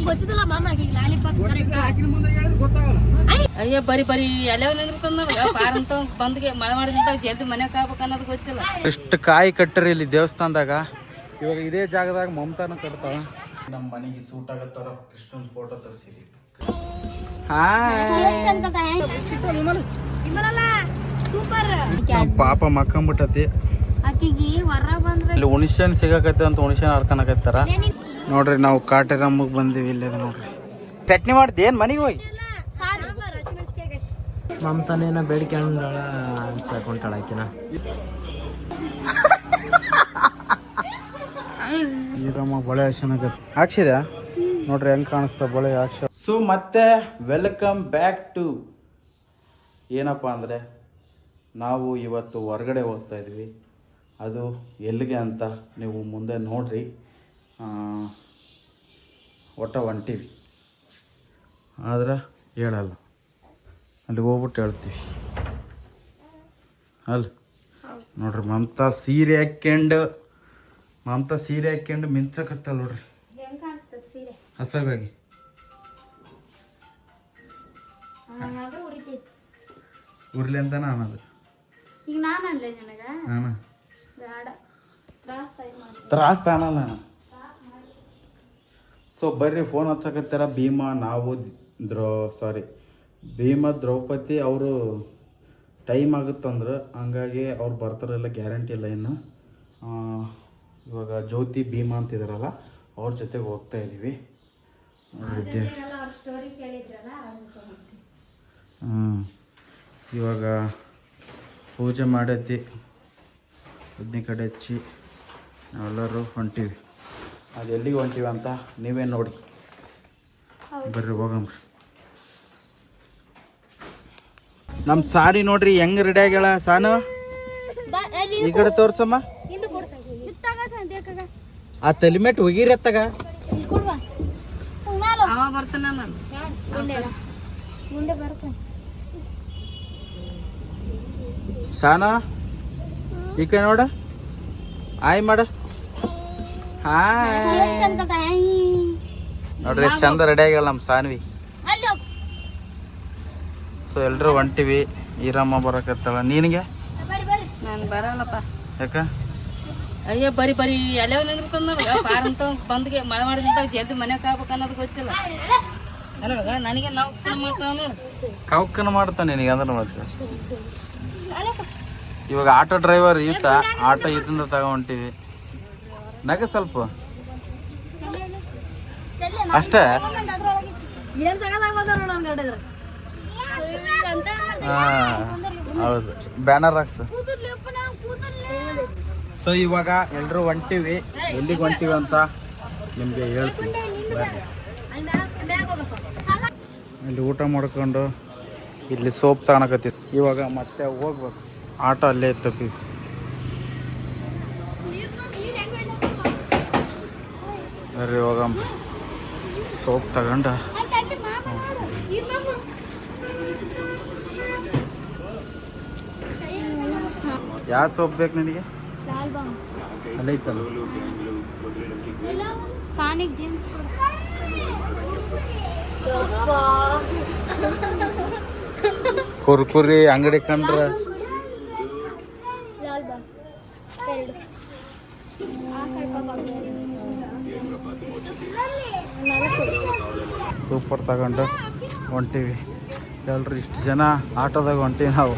ಗೊತ್ತಿದ್ದಲ್ಲ ಮಾಮ ಲಾಲಿಪಾಪ್ ಅಯ್ಯ ಬರಿ ಬರಿ ಎಲ್ಲ ಪಾರ್ ಅಂತ ಬಂದ್ಗೆ ಮಳೆ ಮಾಡಿದಂತ ಜಲ್ದಿ ಮನೆಗೆ ಆಗ್ಬೇಕು ಅನ್ನೋದು ಗೊತ್ತಿಲ್ಲ. ಇಷ್ಟು ಕಾಯಿ ಕಟ್ಟರಿ ಇಲ್ಲಿ ದೇವಸ್ಥಾನದಾಗ. ಇವಾಗ ಇದೇ ಜಾಗದಾಗ ಮಮತಾನ ಕಟ್ತಾವ. ನಮ್ಮ ಮನೆಗೆ ಸೂಟ್ ಆಗತ್ತಾರ ಕೃಷ್ಣನ್ ಫೋಟೋ ತರಿಸಿದ್ವಿ. ಪಾಪ ಮಕ್ಕಂಬಿಟ್ಟತಿ. ಇಲ್ಲಿ ಹುಣಸೆನ್ ಸಿಗಕತ್ತೆ ಅಂತ ಹುಣಸೆನ್ ಹರ್ಕನಕತ್ತಾರ ನೋಡ್ರಿ. ನಾವು ಕಾಟೇರಮ್ಮಗ್ ಬಂದಿವಿ. ಇಲ್ಲಿ ನೋಡ್ರಿ ಚಟ್ನಿ ಮಾಡ್ತಿ ಏನ್ ಮನೆಗೆ ಹೋಗಿ. ಮಮತಾನೇನ ಬೇಡಿಕೆ ಅನ್ಸಾಕೊಂಟಾಳ ಆಕಿನ. ಈರಮ್ಮ ಬಳೆ ಹಾಕ್ಸಿದ ನೋಡ್ರಿ ಹೆಂಗ್ ಕಾಣಿಸ್ತಾ ಬಳೆ ಹಾಕ್ಸ. ಸೊ ಮತ್ತೆ ವೆಲ್ಕಮ್ ಬ್ಯಾಕ್ ಟು ಏನಪ್ಪ ಅಂದರೆ ನಾವು ಇವತ್ತು ಹೊರಗಡೆ ಹೋಗ್ತಾ ಇದ್ವಿ. ಅದು ಎಲ್ಲಿಗೆ ಅಂತ ನೀವು ಮುಂದೆ ನೋಡ್ರಿ. ಒಟ್ಟ ಹೊಂಟೀವಿ ಆದ್ರೆ ಹೇಳಲ್ಲ, ಅಲ್ಲಿಗೆ ಹೋಗ್ಬಿಟ್ಟು ಹೇಳ್ತೀವಿ ಅಲ್ಲ. ನೋಡ್ರಿ ಮಮತಾ ಸೀರೆ ಹಾಕ್ಯಂಡು ಮಿಂಚಕತ್ತಲ್ಲ ನೋಡ್ರಿ ಹಸಗಾಗಿ. ಉರ್ಲಿ ಅಂತ ನಾನು ತ್ರಾಸ್ ತಾನಲ್ಲ. ಸೊ ಬರ್ರಿ ಫೋನ್ ಹಚ್ಚಕತ್ತಾರ ಭೀಮಾ. ಭೀಮಾ ದ್ರೌಪದಿ ಅವರು ಟೈಮ್ ಆಗುತ್ತಂದ್ರೆ ಹಂಗಾಗಿ ಅವ್ರು ಬರ್ತಾರಲ್ಲ ಗ್ಯಾರಂಟಿ ಇಲ್ಲ ಇನ್ನು. ಇವಾಗ ಜ್ಯೋತಿ ಭೀಮಾ ಅಂತಿದಾರಲ್ಲ ಅವ್ರ ಜೊತೆಗೆ ಹೋಗ್ತಾ ಇದ್ದೀವಿ. ಇವಾಗ ಪೂಜೆ ಮಾಡೈತಿ, ಬದ್ನಿ ಕಡೆ ಹಚ್ಚಿ ನಾವೆಲ್ಲರೂ ಹೊಂಟೀವಿ. ಅದು ಎಲ್ಲಿಗೆ ಹೊಂಟೀವಿ ಅಂತ ನೀವೇ ನೋಡಿ. ಬರ್ರಿ ಹೋಗಮ್ರಿ. ನಮ್ಮ ಸಾರಿ ನೋಡ್ರಿ ಹೆಂಗ್ ರೆಡಿ ಆಗ್ಯಾಳ ಸಾನು. ಈ ಕಡೆ ತೋರ್ಸಮ್ಮ. ಆ ತಲಿಮೆಟ್ ಹೋಗಿರತ್ತಾಗ ಸಾನ ಈ ಕಡೆ ನೋಡ. ಆಯ್ ಮಾಡ. ನೋಡ್ರಿ ಎಷ್ಟು ಚಂದ ರೆಡಿ ಆಗ್ಯಾಳ ನಮ್ಮ ಸಾನ್ವಿ. ಸೊ ಎಲ್ರು ಹೊಂಟಿವಿ. ಈರಮ್ಮ ಬರಕತ್ತಲ್ಲ. ನಿನಗೆ ನಾನು ಬರಲ್ಲಪ್ಪ. ಯಾಕ? ಅಯ್ಯ ಬರಿ ಬರಿ ಎಲ್ಲ ಪಾರ್ ಅಂತ ಬಂದ್ಗೆ ಮಳೆ ಮಾಡಿದಂತ ಜಲ್ದಿ ಮನೆಗೆ ಆಗ್ಬೇಕು ಅನ್ನೋದು ಗೊತ್ತಿಲ್ಲ. ನನಗೆ ನಾವು ಕೌಕನ ಮಾಡ್ತಾನೆ ನಿನಗೆ ಅಂದ್ರೆ. ಮತ್ತೆ ಇವಾಗ ಆಟೋ ಡ್ರೈವರ್ ಈತ. ಆಟೋ ಈತಂದ ತಗೊಂಡಿವಿ. ನಗ ಸ್ವಲ್ಪ ಅಷ್ಟೇ. ಹೌದು ಬ್ಯಾನರ್ ಹಾಕ್ಸ. ಸೊ ಇವಾಗ ಎಲ್ಲರೂ ಹೊಂಟಿವಿ. ಎಲ್ಲಿಗೆ ಹೊಂಟಿವಿ ಅಂತ ನಿಮಗೆ ಹೇಳ್ತೀವಿ. ಇಲ್ಲಿ ಊಟ ಮಾಡ್ಕೊಂಡು ಇಲ್ಲಿ ಸೋಪ್ ತಗೊಳಕತ್ತಿತ್ತು. ಇವಾಗ ಮತ್ತೆ ಹೋಗ್ಬೇಕು. ಆಟೋ ಅಲ್ಲೇ ಇತ್ತಪ್ಪಿ. ಬರ್ರಿ ಹೋಗಮ್ಮ. ಸೋಪ್ ತಗೊಂಡ ಯಾವ ಸೋಪ್ ಬೇಕು ನಿನಗೆ? ಅಲ್ಲೇ ಇತ್ತಲ್ಲ. ಕುರ್ಕುರಿ ಅಂಗಡಿ ಕಂಡ್ರ ಸೂಪರ್ ತಗೊಂಡು ಹೊಂಟೀವಿ. ಎಲ್ರು ಇಷ್ಟು ಜನ ಆಟೋದಾಗ ಹೊಂಟೀವಿ ನಾವು.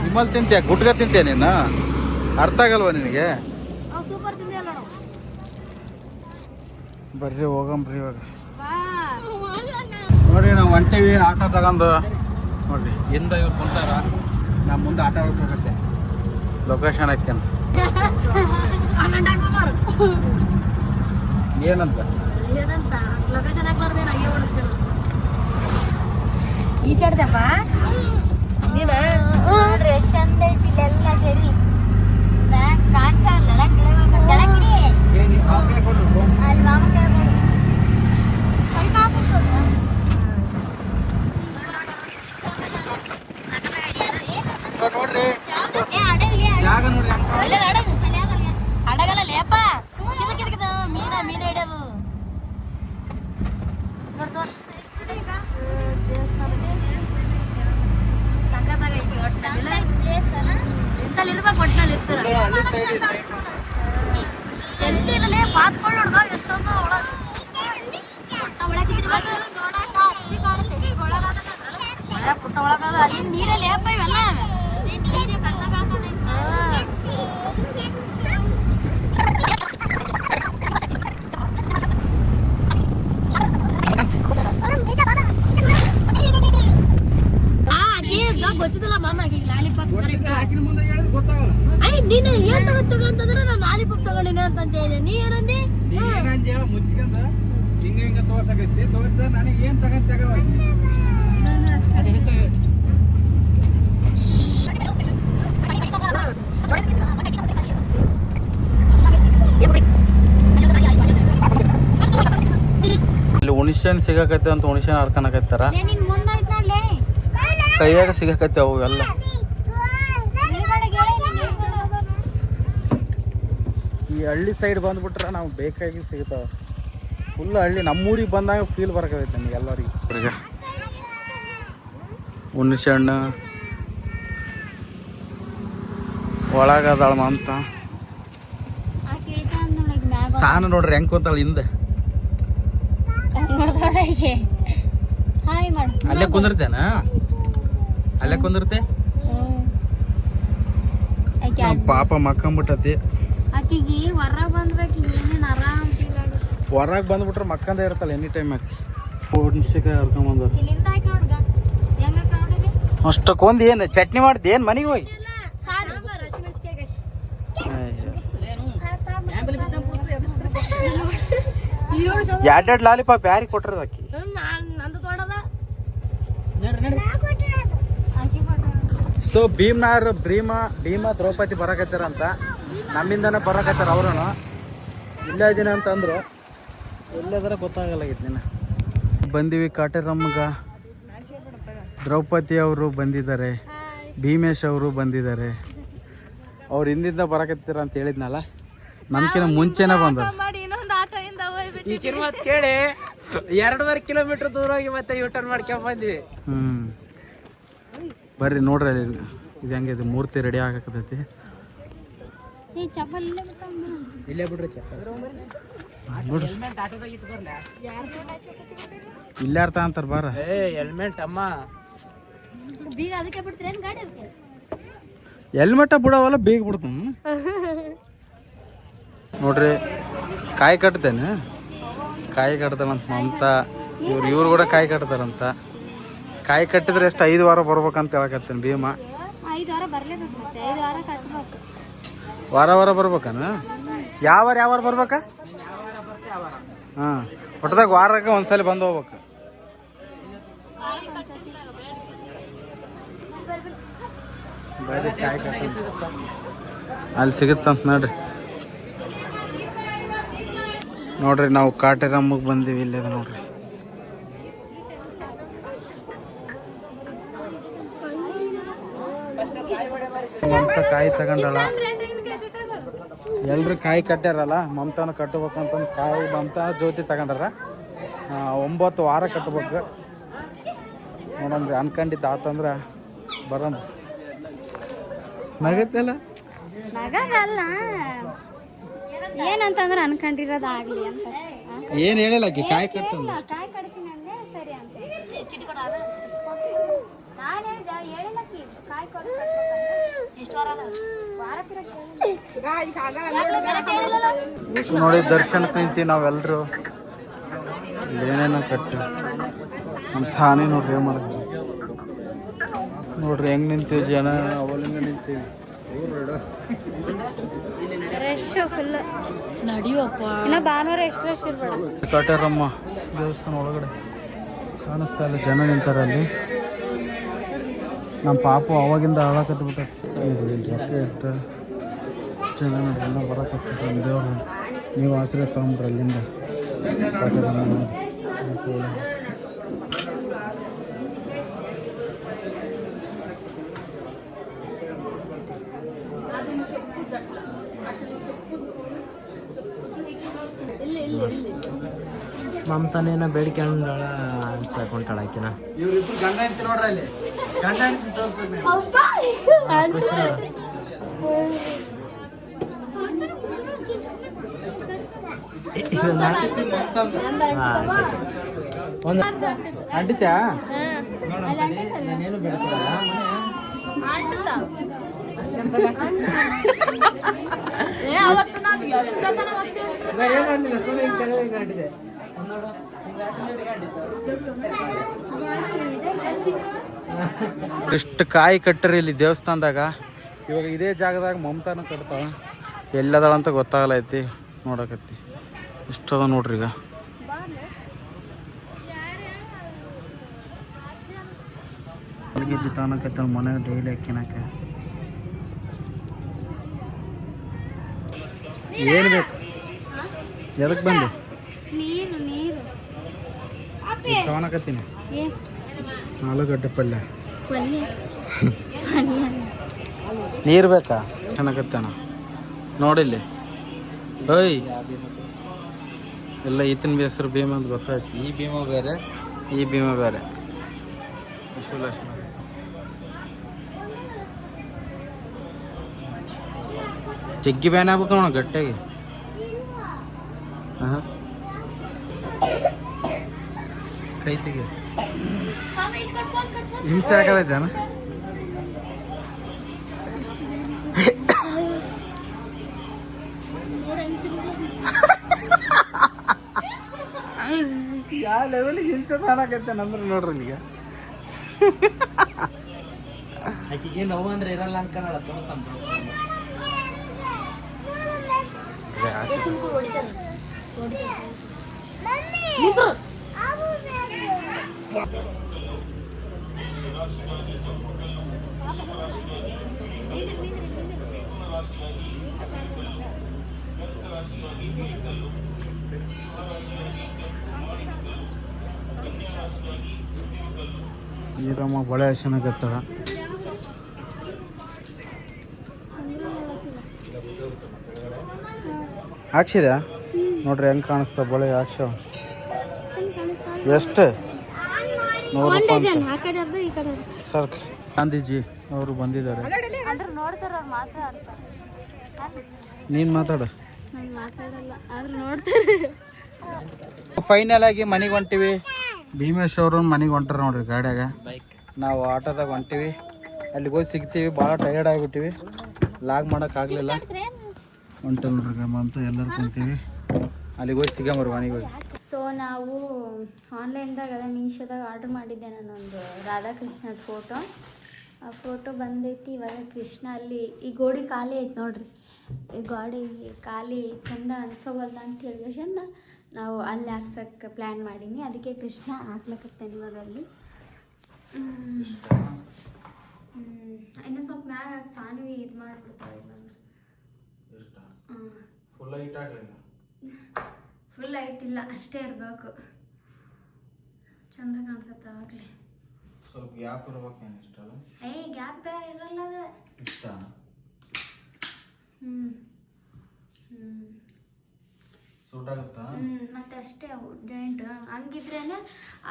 ನಿಮ್ಮಲ್ಲಿ ತಿಂತೀಯ? ಗುಟ್ಗ ತಿಂತೀಯ ನೀನು? ಅರ್ಥ ಆಗಲ್ವ ನಿನಗೆ? ಬರ್ರಿ ಹೋಗಂಬ್ರಿ. ಇವಾಗ ನೋಡ್ರಿ ನಾವು ಹೊಂಟೀವಿ ಆಟೋ ತಗೊಂಡು. ನೋಡ್ರಿ ಹಿಂದೆ ಇವ್ರು ಕುಂತಾರ, ನಮ್ಮ ಮುಂದೆ ಆಟೋ ಓಡಿಸ್ಬೇಕತ್ತೆ. ಲೊಕೇಶನ್ ಹಾಕ್ಯಾನ ಏನಂತ ಈ ಸೈಡ್ದಪ್ಪ ಎಷ್ಟು ಚಂದ ಐತಿ ಎಲ್ಲ ಸರಿ. ಕಾಣಿಸಲ್ಲ ಕೆಳಗಿಡಿ ಅಲ್ಲಿ ಮಾಮ ನೋಡ್ರಿ ಜಾಗ ನೋಡ್ರಿ. ಹಡಗಲ್ಲ ಲೇಪ ಎಂತಿರಲೇ ಬಾತ್ಕೊಳ್ಳ ಹುಡುಗ ಎಷ್ಟೊಂದು ಒಳಗೆ ನೋಡಾಕ ಅಚ್ಚಿ ಕಾಣುತ್ತೆ ಒಳ್ಳೆ ಪುಟ್ಟ ಒಳಗದ ಅಲ್ಲಿ ನೀರಲ್ಲಿ ಏಪ ಇವೆಲ್ಲ ಗೊತ್ತಿದ್ದಲ್ಲ ಮಾಮ ಲಾಲಿಪಾಪ್ ಅಯ್ಯ ನೀನು ಏನ್ ತಗೋತಂದ್ರೆ ನಾನು ಲಾಲಿಪಾಪ್ ತಗೊಂಡಿನ ಅಂತ ಹೇಳಿದೆ ನೀ ಏನಂದಿ ಮುಚ್ಕೊಂಡ ಹಿಂಗ ತೋರ್ಸಕೈತಿ ತೋರ್ಸ ನನಗೆ ಏನ್ ತಗೊಂಡ್ ಇಲ್ಲಿ ಹುಣಸೆಹಣ್ಣು ಸಿಗಕತ್ತೆ ಅಂತ ಹುಣಸೆಹಣ್ಣು ಹರ್ಕೊಳಕತ್ತಾರ ಕೈಯಾಗ ಸಿಗಕತ್ತೆ ಅವು ಎಲ್ಲ ಈ ಹಳ್ಳಿ ಸೈಡ್ ಬಂದ್ಬಿಟ್ರೆ ನಾವು ಬೇಕಾಗಿ ಸಿಗ್ತಾವ ಫುಲ್ ಹಳ್ಳಿ ನಮ್ಮೂರಿಗೆ ಬಂದಾಗ ಫೀಲ್ ಬರಕೈತೆ ನಮಗೆ ಎಲ್ಲರಿಗೆ ಹುಣಸೆಹಣ್ಣು ಒಳಗದಾಳ ಅಂತ ಸಾನ ನೋಡ್ರಿ ಹೆಂಗ್ ಕೂತಾಳ ಹಿಂದೆ ಅಲ್ಲೇ ಕುಂದಿರ್ತೇನ ಅಲ್ಲೇ ಕುಂದಿರ್ತೆ ಪಾಪ ಮಕ್ಕಂಬಿಟ್ಟತಿ ಹೊರಗೆ ಬಂದ್ಬಿಟ್ರೆ ಮಕ್ಕಂದ ಇರ್ತಲ್ಲ ಎನಿ ಟೈಮ್ ಹುಣ್ಸಿಕಾಯಿ ಹರ್ಕೊಂಬಂದ ಅಷ್ಟಕ್ಕೊಂದು ಏನು ಚಟ್ನಿ ಮಾಡ್ದೆ ಏನು ಮನೆಗೆ ಹೋಗಿ ಎರಡೆರಡು ಲಾಲಿಪಾಪ್ ಯಾರಿಗೆ ಕೊಟ್ರದ ಅಕ್ಕಿ ಸೊ ಭೀಮ ದ್ರೌಪದಿ ಬರಕತ್ತಾರ ಅಂತ ನಮ್ಮಿಂದನೇ ಬರಕತ್ತಾರ ಅವ್ರೂ ಇಲ್ಲೇ ಇದೀನಿ ಅಂತಂದ್ರು ಎಲ್ಲದರ ಗೊತ್ತಾಗಲ್ಲಾಗಿತ್ತು ನೀನು ಬಂದೀವಿ ಕಾಟೇರಮ್ಮಗ ದ್ರೌಪದಿ ಅವರು ಬಂದಿದ್ದಾರೆ ಭೀಮೇಶ್ ಅವರು ಬಂದಿದ್ದಾರೆ ಅವ್ರು ಹಿಂದಿಂದ ಬರಕತ್ತೀರ ಅಂತ ಹೇಳಿದ್ನಲ್ಲ ನಮ್ಕಿನ ಮುಂಚೆನೇ ಬಂದರು ಕೇಳಿ 2.5 ಕಿಲೋಮೀಟರ್ ದೂರ ಹೋಗಿ ಮತ್ತೆ ಯೂಟರ್ನ್ ಮಾಡ್ಕೊಂಡ್ ಬಂದ್ವಿ. ಬರ್ರಿ ನೋಡ್ರಿ ಅಲ್ಲಿ ಇದು ಹೆಂಗಿದೆ ಮೂರ್ತಿ ರೆಡಿ ಆಗಕತ್ತೈತಿ ಇಲ್ಲೇ ಬಿಡ್ರಿ ಚಪ್ಪಲ್ ಇಲ್ಲೇ ಅರ್ಥ ಅಂತಾರ ಬಾರ ಹೆಲ್ಮೆಟ್ ಅಮ್ಮ ಹೆಲ್ಮೆಟ ಬಿಡವಲ್ಲ ಬೇಗ ಬಿಡ್ತಾನ ನೋಡ್ರಿ ಕಾಯಿ ಕಟ್ತೇನೆ ಕಾಯಿ ಕಟ್ತಾರಂತ ಮಮತಾ ಇವ್ರು ಕೂಡ ಕಾಯಿ ಕಟ್ತಾರಂತ ಕಾಯಿ ಕಟ್ಟಿದ್ರೆ ಎಷ್ಟು 5 ವಾರ ಬರ್ಬೇಕಂತ ಹೇಳಕತ್ತೇನೆ ಭೀಮ ವಾರ ಬರ್ಬೇಕಾನ ಯಾವ ವಾರ ಬರ್ಬೇಕಾ ಹಾಂ ಒಟ್ಟದಾಗ ವಾರಕ್ಕೆ ಒಂದ್ಸಲ ಬಂದು ಹೋಗ್ಬೇಕು ಕಾಯಿ ಕಟ್ಟ ಅಲ್ಲಿ ಸಿಗುತ್ತಂತ ನೋಡ್ರಿ ನಾವು ಕಾಟೇರಮ್ಮಗೆ ಬಂದೀವಿ ಇಲ್ಲೇ ನೋಡ್ರಿ ಮಮತಾ ಕಾಯಿ ತಗೊಂಡಳ ಎಲ್ರು ಕಾಯಿ ಕಟ್ಟ್ಯಾರಲ್ಲ ಮಮತಾನ ಕಟ್ಟಬೇಕಂತಂದು ಕಾಯಿ ಮಮತಾ ಜ್ಯೋತಿ ತಗೊಂಡಾರ 9 ವಾರ ಕಟ್ಬೇಕು ನೋಡಮ್ರಿ ಅನ್ಕೊಂಡಿದ್ದ ಆತಂದ್ರೆ ಬರಮ್ ನಗತ್ತಲ್ಲ ಏನಂತಂದ್ರೆ ಅನ್ಕೊಂಡಿರೋದು ಆಗ್ಲಿ ಅಂತ ಏನ್ ಹೇಳಿಲ್ಲ ಕಾಯಿ ಕಟ್ಟಂದ ಕಾಯಿ ಕಡ್ತೀನಿ ಅಂದೆ ಸರಿ ಅಂತ ನೋಡಿ ದರ್ಶನಕ್ಕೆ ನಿಂತೀವಿ ನಾವೆಲ್ಲರೂ ಏನೇನೋ ಕಟ್ಟಿ ನಮ್ಮ ಸಾನಿ ನೋಡ್ರಿ ಏನ್ ಮಾಡೋದು ನೋಡ್ರಿ ಹೆಂಗ್ ನಿಂತೀವಿ ಜನ ಅವಲಿಂದ ನಿಂತೀವಿ ಕಾಟೇರಮ್ಮ ದೇವಸ್ಥಾನ ಒಳಗಡೆ ಕಾಣಿಸ್ತಾ ಇಲ್ಲ ಜನ ನಿಂತಾರ ಅಲ್ಲಿ ನಮ್ಮ ಪಾಪು ಅವಾಗಿಂದ ಹಾಳಾಕತ್ಬಿಟ್ಟ ರೊಕ್ಕ ಎಷ್ಟು ಜನ ಎಲ್ಲ ಬರಕತ್ತ ದೇವ್ರು ನೀವು ಆಶ್ರಯ ತಗೊಂಡ್ರಿ ಅಲ್ಲಿಂದ ಕಾಟೇರಮ್ಮ ಮಮತಾನೇನ ಬೇಡಿಕೊಂಡಾಳ ಅನ್ಸಾಕೊಂಟಾಳ ಆಕಿನ ಇವ್ರಿಬ್ರು ಗಂಡ ಹೆಂಡ್ತಿ ನೋಡ್ರಿ ಅಲ್ಲಿ ಗಂಡ ಹೆಂಡ್ತಿ ಒಂದು ಅಂಟಿತ್ಯಾ ನಾನೇನು ಬೆಳ್ಕೊಳಲ್ಲ ಅವತ್ತು ನಾವು ಎಷ್ಟೊತ್ತನ ಓದ್ತೀವಿ. ಏನು ಮಾಡಲಿಲ್ಲ ಸುಮ್ಮನೆ ಹಿಂಗೆ ಕೆಳಗೆ ಹಿಂಗೆ ಅಂಟಿದೆ ಇಷ್ಟು ಕಾಯಿ ಕಟ್ಟರಿ ಇಲ್ಲಿ ದೇವಸ್ಥಾನದಾಗ. ಇವಾಗ ಇದೇ ಜಾಗದಾಗ ಮಮತಾನ ಕಟ್ತಾವ. ಎಲ್ಲದಾಳ ಅಂತ ಗೊತ್ತಾಗಲ್ಲ ಐತಿ. ನೋಡಕತ್ತಿ ಇಷ್ಟದ ನೋಡ್ರಿ. ಈಗ ಅಲ್ಲಿಗೆ ಜಿತಾನಕತ್ತ ಮನೆಗೆ ಡೈಲಿ ಹಾಕಿನಕ ಏನು ಬೇಕು? ಎದಕ್ಕೆ ಬಂದೆ? ನೀರು ನೀರು ತಗೊಳಕತ್ತೀನಿ. ಏನ್ ಆಲೂಗಡ್ಡೆ ಪಲ್ಯ. ಪಲ್ಯ ಪಲ್ಯ ನೀರು ಬೇಕಾ? ಚೆನ್ನಾಗತ್ತೇನ ನೋಡಿಲ್ಲಿ. ಓಯ್ ಎಲ್ಲ ಈತನ ಹೆಸರು ಭೀಮ ಅಂತ ಗೊತ್ತಾಯ್ತು. ಈ ಭೀಮ ಬೇರೆ, ಈ ಭೀಮ ಬೇರೆ. ವಿಶ್ವಲಕ್ಷ್ಮಿ ಜಗ್ಗಿ ಬ್ಯಾನ್ ಆಗ್ಬೇಕು ನೋಡ ಗಟ್ಟಿಗೆ. ಕೈ ತೆಗಿ. ಹಿಂಸೆ ಆಗದೈತೇನ? ಯಾವ ಲೆವೆಲ್ ಹಿಂಸೆ ಕಾಣಕತ್ತೆ ಅಂದ್ರೆ ನೋಡ್ರಿ ಈಗ. ಆಕಿಗೆ ನೋವು ಅಂದ್ರೆ ಇರಲ್ಲ ಅನ್ಕನಲ್ಲ ತೋರ್ಸಂತ ಈರಮ್ಮ ಬಳೆ ಹಸನಾಗತ್ತಳ. ಹಾಕ್ಸಿದ್ಯಾ ನೋಡ್ರಿ ಹೆಂಗೆ ಕಾಣಿಸ್ತಾ ಬಳೆ ಹಾಕ್ಸವ. ಎಷ್ಟು? 100 ರೂಪಾಯಿ ಸರ್. ಗಾಂಧೀಜಿ ಅವರು ಬಂದಿದ್ದಾರೆ. ನೋಡ್ತಾರ ಮಾತಾಡ್ತಾರೆ. ನೀನು ಮಾತಾಡ. ನಾನು ಮಾತಾಡಲ್ಲ ಆದ್ರೆ ನೋಡ್ತಾರೆ. ಫೈನಲ್ ಆಗಿ ಮನೆಗೆ ಹೊಂಟಿವಿ. ಭೀಮೇಶ್ ಅವರು ಮನೆಗೆ ಹೊಂಟಾರ ನೋಡ್ರಿ ಗಾಡ್ಯಾಗ. ನಾವು ಆಟೋದಾಗ ಹೊಂಟಿವಿ. ಅಲ್ಲಿಗೆ ಹೋಗಿ ಸಿಗ್ತೀವಿ. ಭಾಳ ಟಯರ್ಡ್ ಆಗಿಬಿಟ್ಟಿವಿ. ಲಾಗ್ ಮಾಡೋಕ್ಕಾಗಲಿಲ್ಲ. ಹೊಂಟಲ್ ನೋಡ್ರಿ ಅಂತ ಎಲ್ಲರೂ ಕುಂತೀವಿ. ಅಲ್ಲಿಗೆ ಹೋಗಿ ಸಿಗಂಬರು ಮನೆಗೆ ಹೋಗಿ. ಸೊ ನಾವು ಆನ್ಲೈನ್ದಾಗ ಅದ ಮೀಶೋದಾಗ ಆರ್ಡ್ರ್ ಮಾಡಿದ್ದೆ ನಾನೊಂದು ರಾಧಾಕೃಷ್ಣದ ಫೋಟೋ. ಆ ಫೋಟೋ ಬಂದೈತಿ. ಇವಾಗ ಕೃಷ್ಣ ಅಲ್ಲಿ ಈ ಗೋಡಿ ಖಾಲಿ ಐತೆ ನೋಡ್ರಿ. ಈ ಗೋಡಿ ಖಾಲಿ ಚಂದ ಅನ್ಸೋವಲ್ಲ ಅಂತ ಹೇಳಿ ಚಂದ ನಾವು ಅಲ್ಲಿ ಹಾಕ್ಸಕ್ಕೆ ಪ್ಲ್ಯಾನ್ ಮಾಡೀನಿ. ಅದಕ್ಕೆ ಕೃಷ್ಣ ಹಾಕ್ಲಕತ್ತೇನೆ ಇವಾಗ ಅಲ್ಲಿ. ಇನ್ನು ಸ್ವಲ್ಪ ಮ್ಯಾಗ ಹಾಕಿ ಸಾನ್ವಿ ಇದು ಮಾಡಿಬಿಡ್ತಾವೆ ಬಂದ್ರೆ. ಫುಲ್ ಲೈಟ್ ಇಲ್ಲ, ಅಷ್ಟೇ ಇರಬೇಕು. ಚಂದ ಕಾಣಿಸುತ್ತೆ ಅವಾಗಲೇ. ಸ್ವಲ್ಪ ಗ್ಯಾಪ್ ಇರ್ಬೇಕೇನು? ಇಷ್ಟಲ್ಲ ಗ್ಯಾಪ್ ಇರಲ್ಲ ಅದ ಇಷ್ಟ. ಸೂಟ್ ಆಗುತ್ತಾ? ಮತ್ತೆ ಅಷ್ಟೇ ಅವು ಜಾಯಿಂಟ್ ಹಂಗಿದ್ರೇನೆ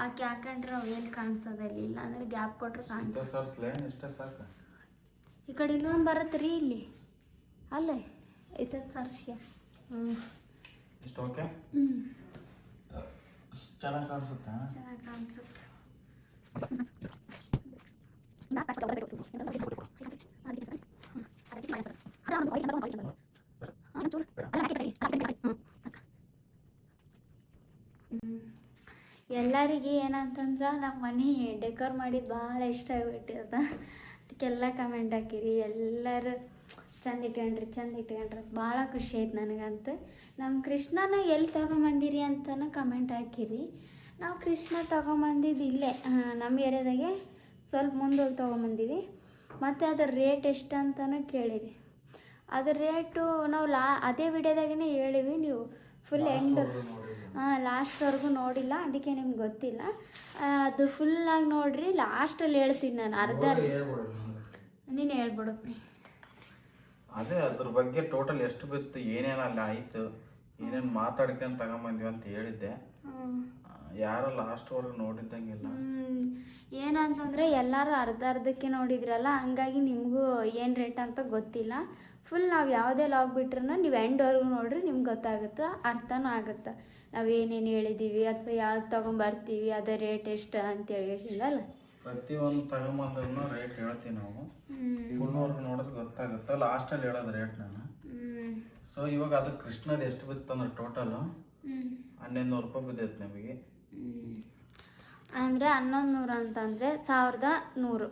ಆಕೆ ಹಾಕೊಂಡ್ರೆ ಅವು ಎಲ್ಲಿ ಕಾಣಿಸೋದಿಲ್ಲ. ಇಲ್ಲ ಅಂದ್ರೆ ಗ್ಯಾಪ್ ಕೊಟ್ರೆ ಕಾಣಿಸ್ತದೆ. ಇಷ್ಟ ಸಾಕು. ಈ ಕಡೆ ಇನ್ನೊಂದು ಬರುತ್ತೆ ರೀ ಇಲ್ಲಿ. ಅಲ್ಲೇ ಐತದ ಸರ್ಸ್ಗೆ. ಇಷ್ಟ ಓಕೆ. ಚೆನ್ನಾಗಿ ಕಾಣಿಸುತ್ತಾ? ಚೆನ್ನಾಗಿ ಕಾಣಿಸುತ್ತೆ. ಎಲ್ಲರಿಗೆ ಏನಂತಂದ್ರೆ ನಮ್ಮ ಮನೆ ಡೆಕೋರ್ ಮಾಡಿದ್ದು ಭಾಳ ಇಷ್ಟ ಆಗಿಬಿಟ್ಟಿದ. ಅದಕ್ಕೆಲ್ಲ ಕಮೆಂಟ್ ಹಾಕಿರಿ. ಎಲ್ಲರೂ ಚಂದ ಇಟ್ಕೊಂಡ್ರಿ ಭಾಳ ಖುಷಿ ಆಯ್ತು ನನಗಂತೂ. ನಮ್ಮ ಕೃಷ್ಣನ ಎಲ್ಲಿ ತೊಗೊಂಬಂದಿರಿ ಅಂತಲೂ ಕಮೆಂಟ್ ಹಾಕಿರಿ. ನಾವು ಕೃಷ್ಣ ತೊಗೊಂಬಂದಿದ್ದು ಇಲ್ಲೇ ನಮ್ಮ ಏರಿಯಾದಾಗೆ ಸ್ವಲ್ಪ ಮುಂದೋಗಿ ತೊಗೊಂಬಂದೀವಿ. ಮತ್ತು ಅದ್ರ ರೇಟ್ ಎಷ್ಟು ಅಂತಲೂ ಕೇಳಿರಿ. ಅದ್ರ ರೇಟು ನಾವು ಅದೇ ವಿಡಿಯೋದಾಗೇ ಹೇಳಿವಿ. ನೀವು ಫುಲ್ ಎಂಡ್ ಲಾಸ್ಟ್ವರೆಗೂ ನೋಡಿಲ್ಲ, ಅದಕ್ಕೆ ನಿಮ್ಗೆ ಗೊತ್ತಿಲ್ಲ. ಅದು ಫುಲ್ಲಾಗಿ ನೋಡಿರಿ. ಲಾಸ್ಟಲ್ಲಿ ಹೇಳ್ತೀನಿ ನಾನು. ಅರ್ಧ ನೀನು ಹೇಳ್ಬಿಡಪ್ಪಿ. ಅದೇ ಅದ್ರ ಬಗ್ಗೆ ಟೋಟಲ್ ಎಷ್ಟು ಬಿತ್ತು, ಏನೇನು ಅಲ್ಲಿ ಆಯಿತು, ಏನೇನು ಮಾತಾಡ್ಕೊಂಡು ತಗೊಂಬಂದ್ವಿ ಅಂತ ಹೇಳಿದ್ದೆ. ಯಾರು ಲಾಸ್ಟ್ವರೆಗೂ ನೋಡಿದ್ದಂಗಿಲ್ಲ. ಏನಂತಂದರೆ ಎಲ್ಲರೂ ಅರ್ಧಕ್ಕೆ ನೋಡಿದ್ರಲ್ಲ, ಹಂಗಾಗಿ ನಿಮಗೂ ಏನು ರೇಟ್ ಅಂತ ಗೊತ್ತಿಲ್ಲ. ಫುಲ್ ನಾವು ಯಾವುದೇ ಲಾಗ್ ಬಿಟ್ರೂ ನೀವು ಎಂಡ್ವರೆಗೂ ನೋಡ್ರಿ ನಿಮ್ಗೆ ಗೊತ್ತಾಗುತ್ತೆ, ಅರ್ಥನೂ ಆಗುತ್ತೆ. ನಾವು ಏನೇನು ಹೇಳಿದ್ದೀವಿ ಅಥವಾ ಯಾವ್ದು ತೊಗೊಂಬರ್ತೀವಿ ಅದೇ ರೇಟ್ ಎಷ್ಟು ಅಂತೇಳಿ ಅಲ್ಲ. ಪ್ರತಿಯೊಂದು ತಗೊಂಬಂದ್ರೂ ರೇಟ್ ಹೇಳ್ತೀವಿ ನಾವು. ಫುಲ್ವರೆಗೂ ನೋಡಿದ್ರೆ ಗೊತ್ತಾಗುತ್ತೆ, ಲಾಸ್ಟಲ್ಲಿ ಹೇಳೋದು ರೇಟ್ ನಾನು. ಸೊ ಇವಾಗ ಅದು ಕೃಷ್ಣದ ಎಷ್ಟು ಬಿತ್ತಂದ್ರೆ ಟೋಟಲ್ 1100 ರೂಪಾಯಿ ಬಿದ್ದೈತೆ ನಮಗೆ. ಅಂದರೆ 1100 ಅಂತಂದರೆ 1100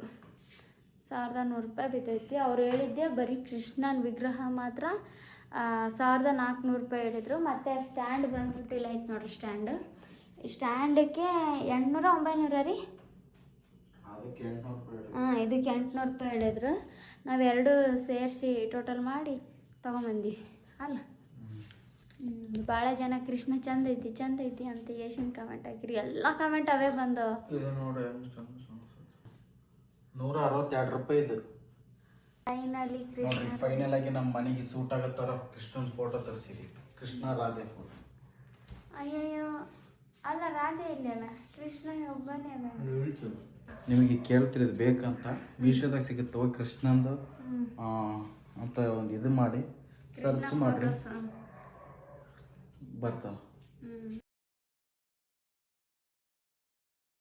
ರೂಪಾಯಿ ಬಿದ್ದೈತಿ. ಅವ್ರು ಹೇಳಿದ್ದೆ ಬರೀ ಕೃಷ್ಣನ ವಿಗ್ರಹ ಮಾತ್ರ 1400 ರೂಪಾಯಿ ಹೇಳಿದರು. ಮತ್ತು ಸ್ಟ್ಯಾಂಡ್ ಬಂದ್ಬಿಟ್ಟು ಇಲ್ಲ ಐತೆ ನೋಡ್ರಿ ಸ್ಟ್ಯಾಂಡಕ್ಕೆ 800 900 ರೀ. ಹಾಂ, ಇದಕ್ಕೆ 800 ರೂಪಾಯಿ ಹೇಳಿದ್ರು. ನಾವು ಎರಡು ಸೇರಿಸಿ ಟೋಟಲ್ ಮಾಡಿ ತೊಗೊಂಬಂದ್ವಿ ಅಲ್ಲ. ಭಾಳ ಜನ ಕೃಷ್ಣ ಚಂದ ಐತಿ ಅಂತ ಏಷನ್ ಕಮೆಂಟ್ ಹಾಕಿರಿ. ಎಲ್ಲ ಕಮೆಂಟ್ ಅವೇ ಬಂದು. ಇದು ನೋಡಿ 162 ರೂಪಾಯಿ ಇದು. ಫೈನಲಿ ಫೈನಲ್ ಆಗಿ ನಮ್ಮ ಮನೆಗೆ ಸೂಟ್ ಆಗೋ ಥರ ಕೃಷ್ಣನ ಫೋಟೋ ತರಿಸಿದ್ವಿ. ಕೃಷ್ಣ ರಾಧೆ ಫೋಟೋ. ಅಯ್ಯಯ್ಯೋ, ಅಲ್ಲ ರಾಧೆ ಇಲ್ಲಲ್ಲ, ಕೃಷ್ಣ ಒಬ್ಬನೇ ಅದ. ನಿಮಗೆ ಕೇಳ್ತಿರೋದು ಬೇಕಂತ ಮೀಶೋದಾಗ ಸಿಗುತ್ತೆ, ಹೋಗಿ ಕೃಷ್ಣಂದು ಅಂತ ಒಂದು ಇದು ಮಾಡಿ ಸರ್ಚ್ ಮಾಡಿರಿ ಬರ್ತಾವ.